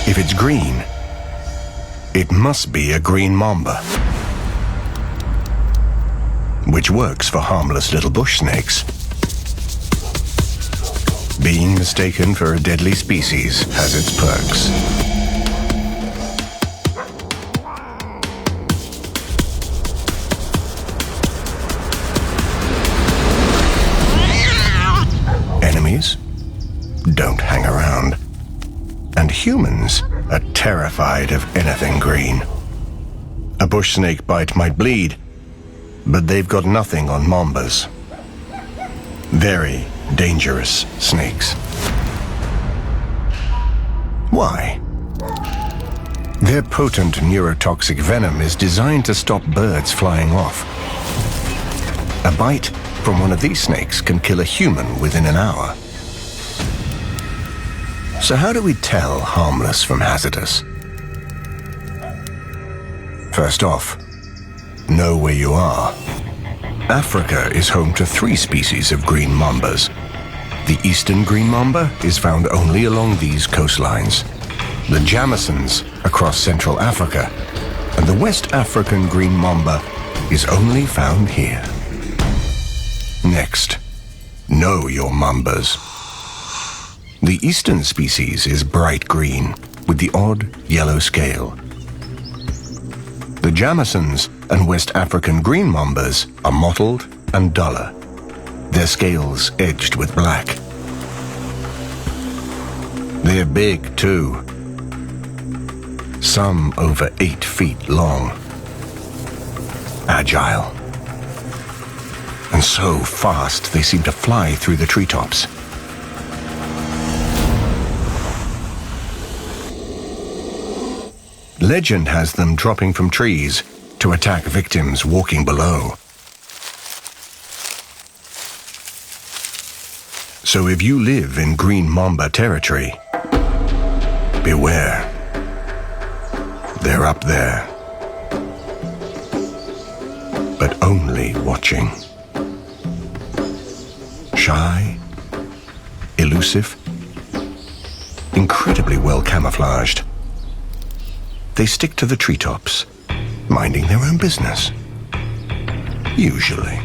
If it's green, it must be a green mamba, which works for harmless little bush snakes. Being mistaken for a deadly species has its perks. Enemies don't hang around, and humans are terrified of anything green. A bush snake bite might bleed, but they've got nothing on mambas. Very dangerous snakes. Why? Their potent neurotoxic venom is designed to stop birds flying off. A bite from one of these snakes can kill a human within an hour. So how do we tell harmless from hazardous? First off, know where you are. Africa is home to 3 species of green mambas. The eastern green mamba is found only along these coastlines, the Jamisons across Central Africa, and the West African green mamba is only found here. Next, know your mambas. The eastern species is bright green with the odd yellow scale. The Jamisons and West African green mambas are mottled and duller, their scales edged with black. They're big too, some over 8 feet long, agile, and so fast they seem to fly through the treetops. Legend has them dropping from trees to attack victims walking below. So if you live in green mamba territory, beware. They're up there, but only watching. Shy, elusive, incredibly well camouflaged. They stick to the treetops, minding their own business. Usually.